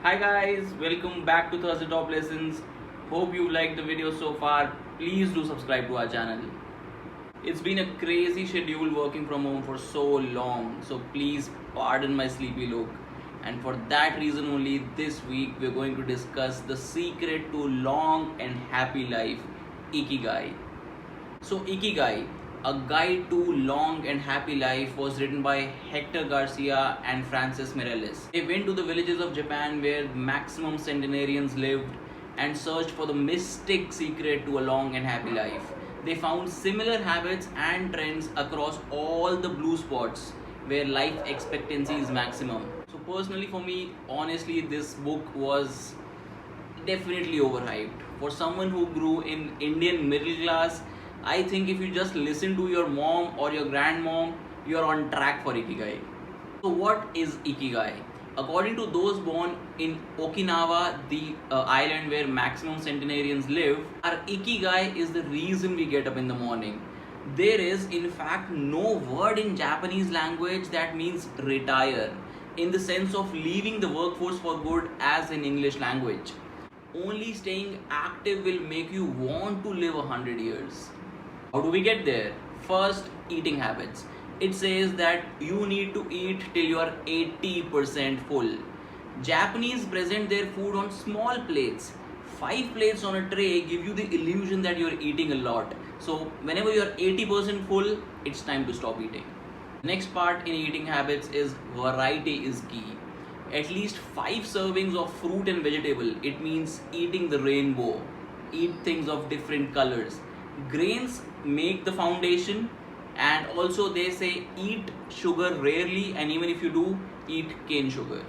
Hi guys, welcome back to Thursday Top Lessons. Hope you liked the video so far. Please do subscribe to our channel. It's been a crazy schedule working from home for so long, so please pardon my sleepy look. And for that reason only, this week we're going to discuss the secret to long and happy life, Ikigai. So, Ikigai, a guide to long and happy life, was written by Hector Garcia and Francis Mireles. They went to the villages of Japan where maximum centenarians lived and searched for the mystic secret to a long and happy life. They found similar habits and trends across all the blue spots where life expectancy is maximum. So, personally, for me, honestly, this book was definitely overhyped. For someone who grew in Indian middle class, I think if you just listen to your mom or your grandmom, you're on track for Ikigai. So, what is Ikigai? According to those born in Okinawa, the island where maximum centenarians live, our Ikigai is the reason we get up in the morning. There is, in fact, no word in Japanese language that means retire, in the sense of leaving the workforce for good as in English language. Only staying active will make you want to live 100 years. How do we get there? First, eating habits. It says that you need to eat till you are 80% full. Japanese present their food on small plates. 5 plates on a tray give you the illusion that you are eating a lot. So, whenever you are 80% full, it's time to stop eating. Next part in eating habits is variety is key. At least 5 servings of fruit and vegetable. It means eating the rainbow. Eat things of different colors. Grains make the foundation, and also they say eat sugar rarely, and even if you do, eat cane sugar.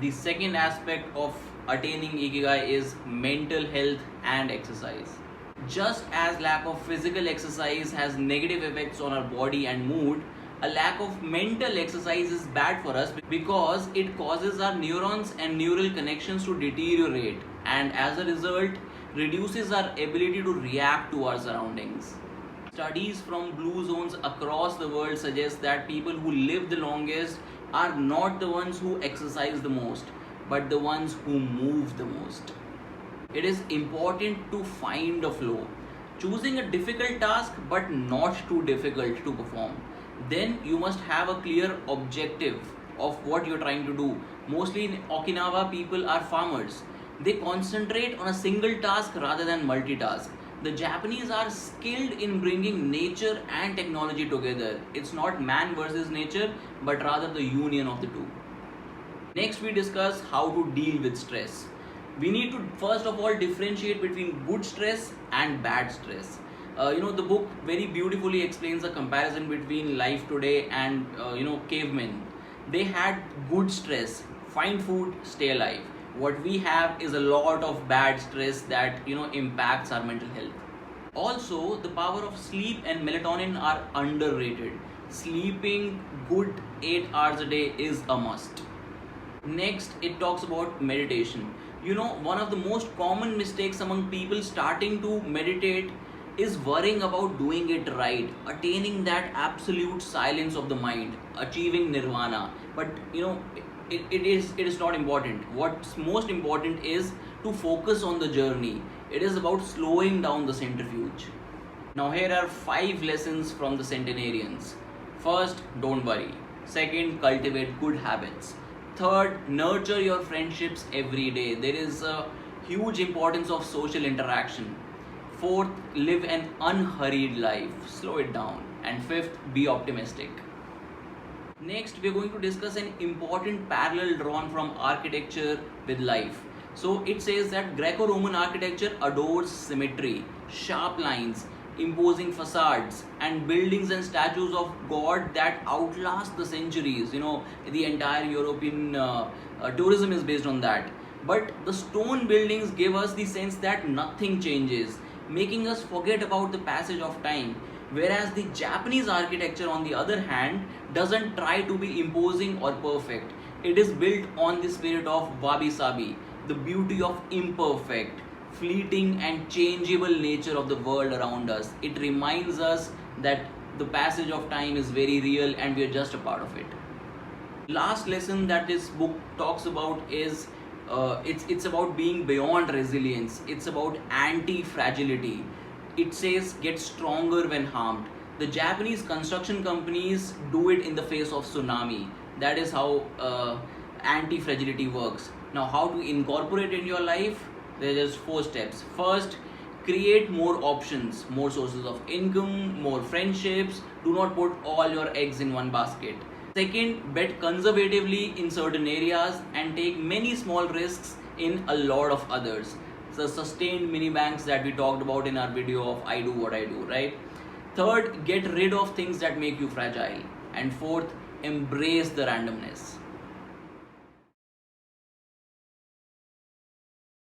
The second aspect of attaining Ikigai is mental health and exercise. Just as lack of physical exercise has negative effects on our body and mood, a lack of mental exercise is bad for us because it causes our neurons and neural connections to deteriorate, and as a result reduces our ability to react to our surroundings. Studies from blue zones across the world suggest that people who live the longest are not the ones who exercise the most, but the ones who move the most. It is important to find a flow, choosing a difficult task but not too difficult to perform. Then you must have a clear objective of what you're trying to do. Mostly in Okinawa, people are farmers. They concentrate on a single task rather than multitask. The Japanese are skilled in bringing nature and technology together. It's not man versus nature, but rather the union of the two. Next, we discuss how to deal with stress. We need to first of all differentiate between good stress and bad stress. The book very beautifully explains a comparison between life today and cavemen. They had good stress, find food, stay alive. What we have is a lot of bad stress that impacts our mental health. Also, the power of sleep and melatonin are underrated. Sleeping good 8 hours a day is a must. Next, it talks about meditation. One of the most common mistakes among people starting to meditate is worrying about doing it right, attaining that absolute silence of the mind, achieving nirvana. But it is not important. What's most important is to focus on the journey. It is about slowing down the centrifuge. Now here are 5 lessons from the centenarians. First, don't worry. Second, cultivate good habits. Third, nurture your friendships every day. There is a huge importance of social interaction. Fourth, live an unhurried life. Slow it down. And fifth, be optimistic. Next, we are going to discuss an important parallel drawn from architecture with life. So it says that Greco-Roman architecture adores symmetry, sharp lines, imposing facades, and buildings and statues of God that outlast the centuries. The entire European tourism is based on that. But the stone buildings give us the sense that nothing changes, making us forget about the passage of time. Whereas the Japanese architecture, on the other hand, doesn't try to be imposing or perfect. It is built on the spirit of wabi-sabi, the beauty of imperfect, fleeting and changeable nature of the world around us. It reminds us that the passage of time is very real and we are just a part of it. Last lesson that this book talks about is It's about being beyond resilience. It's about anti-fragility. It says get stronger when harmed. The Japanese construction companies do it in the face of tsunami. That is how anti-fragility works. Now, how to incorporate it in your life? There are just 4 steps. First, create more options, more sources of income, more friendships. Do not put all your eggs in one basket. Second, bet conservatively in certain areas and take many small risks in a lot of others. The sustained mini banks that we talked about in our video of I do what I do, right? Third, get rid of things that make you fragile. And fourth, embrace the randomness.